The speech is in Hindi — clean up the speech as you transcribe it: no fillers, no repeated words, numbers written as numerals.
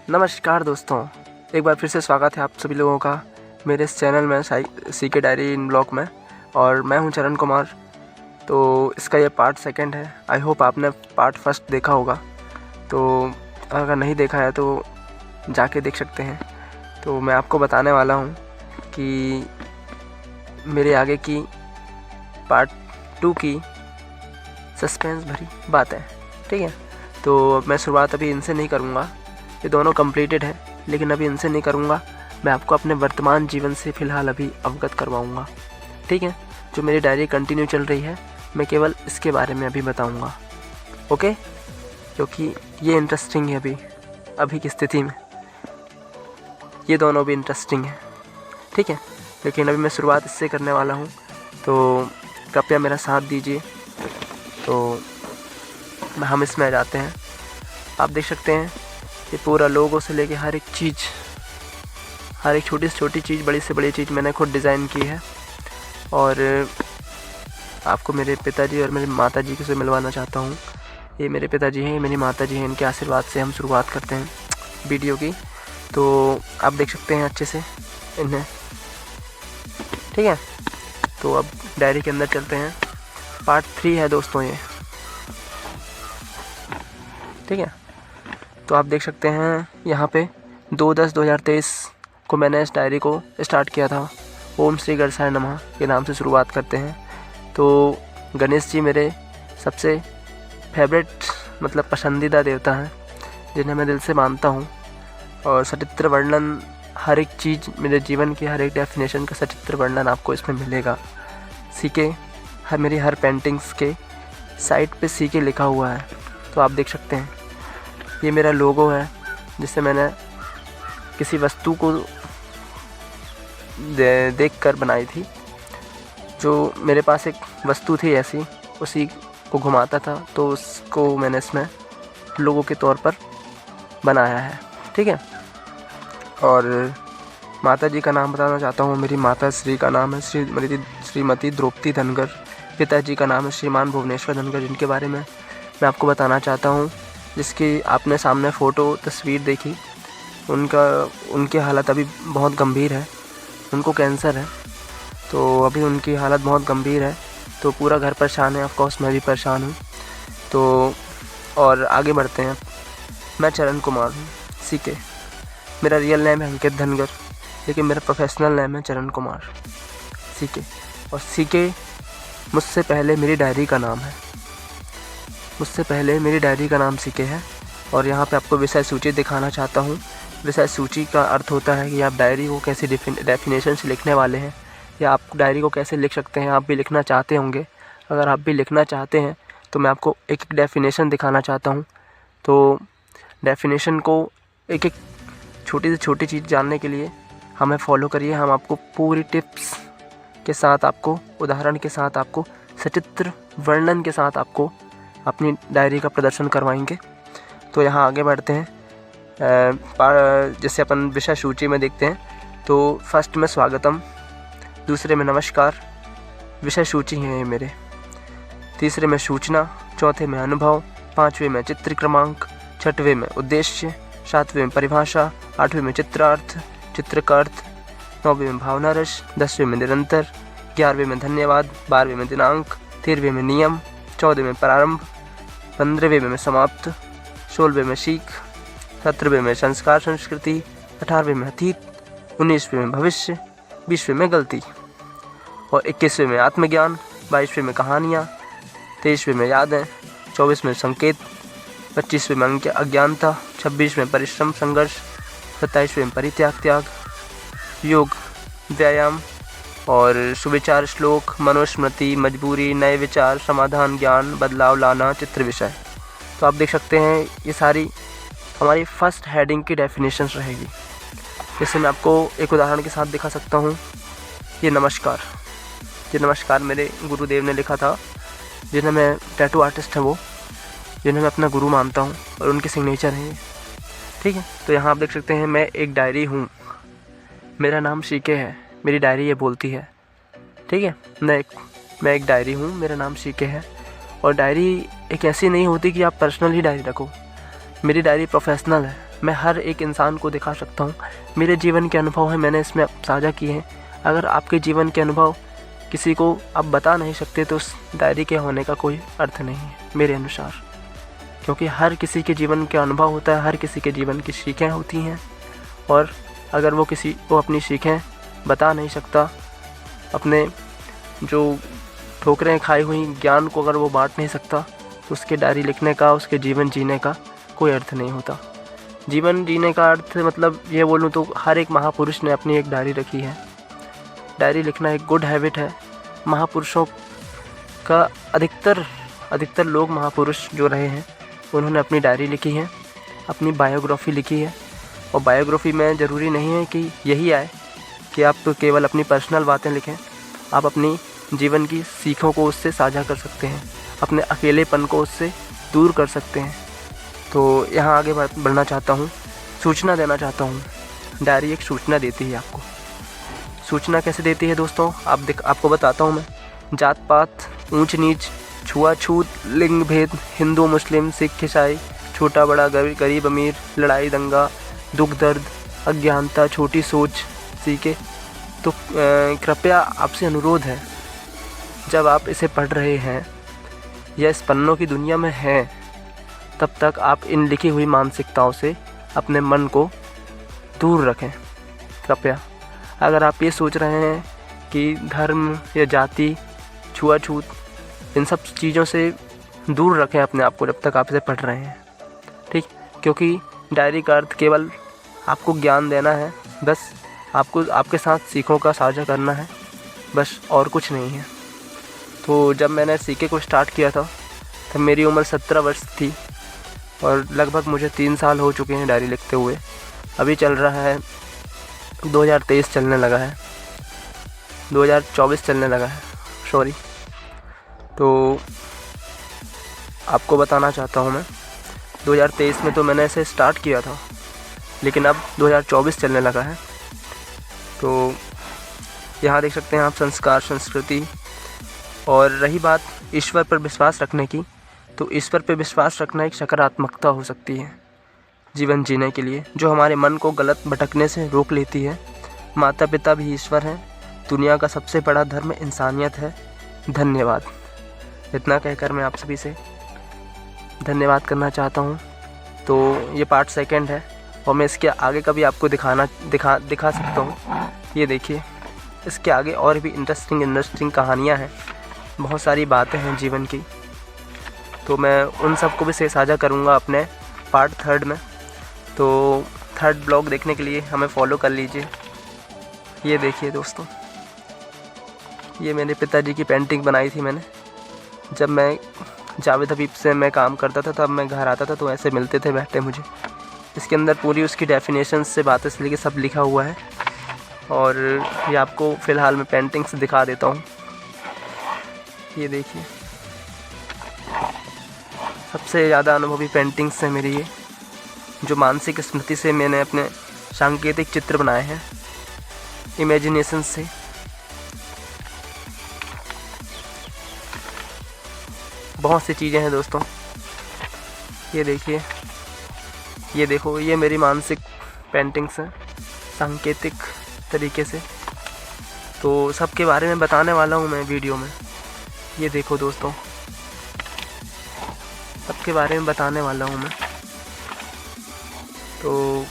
नमस्कार दोस्तों, एक बार फिर से स्वागत है आप सभी लोगों का मेरे इस चैनल में सीके डायरी इन ब्लॉग में। और मैं हूं चरण कुमार। तो इसका ये पार्ट 2 है। आई होप आपने पार्ट 1 देखा होगा, तो अगर नहीं देखा है तो जाके देख सकते हैं। तो मैं आपको बताने वाला हूं कि मेरे आगे की पार्ट 2 की सस्पेंस भरी बात है, ठीक है। तो मैं शुरुआत अभी इनसे नहीं करूँगा, ये दोनों कंप्लीटेड है, लेकिन अभी इनसे नहीं करूँगा। मैं आपको अपने वर्तमान जीवन से फ़िलहाल अभी अवगत करवाऊँगा, ठीक है। जो मेरी डायरी कंटिन्यू चल रही है, मैं केवल इसके बारे में अभी बताऊँगा, ओके। क्योंकि ये इंटरेस्टिंग है अभी की स्थिति में, ये दोनों भी इंटरेस्टिंग है, ठीक है। लेकिन अभी मैं शुरुआत इससे करने वाला हूँ, तो कृपया मेरा साथ दीजिए। तो हम इसमें आ जाते हैं। आप देख सकते हैं ये पूरा लोगों से लेके हर एक चीज़, हर एक छोटी से छोटी चीज़, बड़ी से बड़ी चीज़ मैंने खुद डिज़ाइन की है। और आपको मेरे पिताजी और मेरी माताजी से मिलवाना चाहता हूँ। ये मेरे पिताजी हैं, ये मेरी माताजी हैं। इनके आशीर्वाद से हम शुरुआत करते हैं वीडियो की। तो आप देख सकते हैं अच्छे से इन्हें, ठीक है। तो अब डायरी के अंदर चलते हैं। पार्ट 3 है दोस्तों ये, ठीक है। तो आप देख सकते हैं यहाँ पे 2/10/2023 को मैंने इस डायरी को स्टार्ट किया था। ओम श्री गणेशाय नमः के नाम से शुरुआत करते हैं। तो गणेश जी मेरे सबसे फेवरेट मतलब पसंदीदा देवता हैं, जिन्हें मैं दिल से मानता हूँ। और सचित्र वर्णन, हर एक चीज़, मेरे जीवन की हर एक डेफिनेशन का सचित्र वर्णन आपको इसमें मिलेगा। सीके मेरी हर पेंटिंग्स के साइड पे सीके लिखा हुआ है, तो आप देख सकते हैं। ये मेरा लोगो है, जिससे मैंने किसी वस्तु को देखकर बनाई थी। जो मेरे पास एक वस्तु थी ऐसी, उसी को घुमाता था, तो उसको मैंने इसमें लोगो के तौर पर बनाया है, ठीक है। और माता जी का नाम बताना चाहता हूँ। मेरी माता श्री का नाम है श्रीमती द्रौपदी धनगर। पिताजी का नाम है श्रीमान भुवनेश्वर धनगर, जिनके बारे में मैं आपको बताना चाहता हूँ। जिसकी आपने सामने फ़ोटो तस्वीर देखी, उनकी हालत अभी बहुत गंभीर है। उनको कैंसर है, तो अभी उनकी हालत बहुत गंभीर है। तो पूरा घर परेशान है, ऑफ कोर्स मैं भी परेशान हूँ। तो और आगे बढ़ते हैं। मैं चरण कुमार हूँ, सीके। मेरा रियल नेम है अंकित धनगर, लेकिन मेरा प्रोफेशनल नेम है चरण कुमार, सीके। और सीके मुझसे पहले मेरी डायरी का नाम है, मुझसे पहले मेरी डायरी का नाम सीके है। और यहाँ पे आपको विषय सूची दिखाना चाहता हूँ। विषय सूची का अर्थ होता है कि आप डायरी को कैसे डेफिनेशन से लिखने वाले हैं, या आप डायरी को कैसे लिख सकते हैं। आप भी लिखना चाहते होंगे। अगर आप भी लिखना चाहते हैं तो मैं आपको एक एक डेफिनेशन दिखाना चाहता हूँ। तो डेफिनेशन को एक एक छोटी से छोटी चीज़ जानने के लिए हमें फॉलो करिए। हम आपको पूरी टिप्स के साथ, आपको उदाहरण के साथ, आपको सचित्र वर्णन के साथ आपको अपनी डायरी का प्रदर्शन करवाएंगे। तो यहाँ आगे बढ़ते हैं। जैसे अपन विषय सूची में देखते हैं, तो फर्स्ट में स्वागतम, दूसरे में नमस्कार, विषय सूची है ये मेरे। तीसरे में सूचना, चौथे में अनुभव, पाँचवें में चित्र क्रमांक, छठवें में उद्देश्य, सातवें में परिभाषा, आठवें में चित्रार्थ, चित्र का अर्थ, नौवें में भावना रस, 10वें में निरंतर, 11वें में धन्यवाद, 12वें में दिनांक, 13वें में नियम, 14वें में प्रारंभ, 15वें में समाप्त, 16वें में सीख, 17वें में संस्कार संस्कृति, 18वें में अतीत, 19वें में भविष्य, 20वें में गलती, और 21वें में आत्मज्ञान, 22वें में कहानियाँ, 23वें में यादें, 24वें में संकेत, 25वें में अज्ञानता, 26वें में परिश्रम संघर्ष, 27वें में परित्याग त्याग, योग व्यायाम और सुविचार श्लोक, मनुस्मृति, मजबूरी, नए विचार, समाधान, ज्ञान, बदलाव लाना, चित्र विषय। तो आप देख सकते हैं ये सारी हमारी फर्स्ट हेडिंग की डेफिनेशंस रहेगी। जैसे मैं आपको एक उदाहरण के साथ दिखा सकता हूँ। ये नमस्कार मेरे गुरुदेव ने लिखा था, जिन्हें मैं टैटू आर्टिस्ट हैं वो, जिन्हें मैं अपना गुरु मानता हूँ, और उनके सिग्नेचर हैं ये, ठीक है। तो यहाँ आप देख सकते हैं मैं एक डायरी हूँ, मेरा नाम सीके है, मेरी डायरी ये बोलती है, ठीक है। मैं एक डायरी हूँ, मेरा नाम सीके है। और डायरी एक ऐसी नहीं होती कि आप पर्सनल ही डायरी रखो। मेरी डायरी प्रोफेशनल है। मैं हर एक इंसान को दिखा सकता हूँ। मेरे जीवन के अनुभव हैं, मैंने इसमें साझा किए हैं। अगर आपके जीवन के अनुभव किसी को आप बता नहीं सकते तो उस डायरी के होने का कोई अर्थ नहीं है मेरे अनुसार, क्योंकि हर किसी के जीवन का अनुभव होता है, हर किसी के जीवन की सीखें होती हैं। और अगर वो किसी को अपनी सीखें बता नहीं सकता, अपने जो ठोकरें खाई हुई ज्ञान को अगर वो बांट नहीं सकता, तो उसके डायरी लिखने का, उसके जीवन जीने का कोई अर्थ नहीं होता। जीवन जीने का अर्थ मतलब ये बोलूँ तो हर एक महापुरुष ने अपनी एक डायरी रखी है। डायरी लिखना एक गुड हैबिट है। महापुरुषों का अधिकतर लोग महापुरुष जो रहे हैं उन्होंने अपनी डायरी लिखी है, अपनी बायोग्राफी लिखी है। और बायोग्राफी में ज़रूरी नहीं है कि यही आए कि आप केवल अपनी पर्सनल बातें लिखें, आप अपनी जीवन की सीखों को उससे साझा कर सकते हैं, अपने अकेलेपन को उससे दूर कर सकते हैं। तो यहाँ आगे बढ़ना चाहता हूँ, सूचना देना चाहता हूँ। डायरी एक सूचना देती है आपको। सूचना कैसे देती है दोस्तों, आपको बताता हूँ मैं। जात पात, ऊंच नीच, छुआछूत, लिंग भेद, हिंदू मुस्लिम, सिख ईसाई, छोटा बड़ा, गरीब अमीर, लड़ाई दंगा, दुख दर्द, अज्ञानता, छोटी सोच, सीखे। तो कृपया आपसे अनुरोध है, जब आप इसे पढ़ रहे हैं या इस पन्नों की दुनिया में हैं, तब तक आप इन लिखी हुई मानसिकताओं से अपने मन को दूर रखें। कृपया अगर आप ये सोच रहे हैं कि धर्म या जाति, छुआछूत, इन सब चीज़ों से दूर रखें अपने आप को जब तक आप इसे पढ़ रहे हैं, ठीक। क्योंकि डायरी का अर्थ केवल आपको ज्ञान देना है, बस आपको आपके साथ सीखों का साझा करना है, बस, और कुछ नहीं है। तो जब मैंने सीखे को स्टार्ट किया था तब मेरी उम्र 17 वर्ष थी और लगभग मुझे 3 साल हो चुके हैं डायरी लिखते हुए। अभी चल रहा है 2023 चलने लगा है, 2024 चलने लगा है, सॉरी। तो आपको बताना चाहता हूँ मैं, 2023 में तो मैंने इसे स्टार्ट किया था, लेकिन अब 2024 चलने लगा है। तो यहाँ देख सकते हैं आप संस्कार, संस्कृति। और रही बात ईश्वर पर विश्वास रखने की, तो ईश्वर पर विश्वास रखना एक सकारात्मकता हो सकती है जीवन जीने के लिए, जो हमारे मन को गलत भटकने से रोक लेती है। माता पिता भी ईश्वर हैं। दुनिया का सबसे बड़ा धर्म इंसानियत है। धन्यवाद। इतना कहकर मैं आप सभी से धन्यवाद करना चाहता हूँ। तो ये पार्ट 2 है और मैं इसके आगे का भी आपको दिखा सकता हूँ। ये देखिए, इसके आगे और भी इंटरेस्टिंग कहानियाँ हैं, बहुत सारी बातें हैं जीवन की। तो मैं उन सब को भी साझा करूँगा अपने पार्ट 3 में। तो 3rd ब्लॉग देखने के लिए हमें फॉलो कर लीजिए। ये देखिए दोस्तों, ये मेरे पिताजी की पेंटिंग बनाई थी मैंने। जब मैं जावेद हबीब से मैं काम करता था, तब मैं घर आता था तो ऐसे मिलते थे बैठे मुझे। इसके अंदर पूरी उसकी डेफिनेशन से बातें से लेके सब लिखा हुआ है। और ये आपको फ़िलहाल मैं पेंटिंग से दिखा देता हूँ। ये देखिए, सबसे ज़्यादा अनुभवी पेंटिंग्स है मेरी ये, जो मानसिक स्मृति से मैंने अपने सांकेतिक चित्र बनाए हैं, इमेजिनेशन से। बहुत सी चीज़ें हैं दोस्तों। ये देखिए, ये देखो, ये मेरी मानसिक पेंटिंग्स हैं सांकेतिक तरीके से। तो सबके बारे में बताने वाला हूँ मैं वीडियो में। ये देखो दोस्तों, सबके बारे में बताने वाला हूँ मैं। तो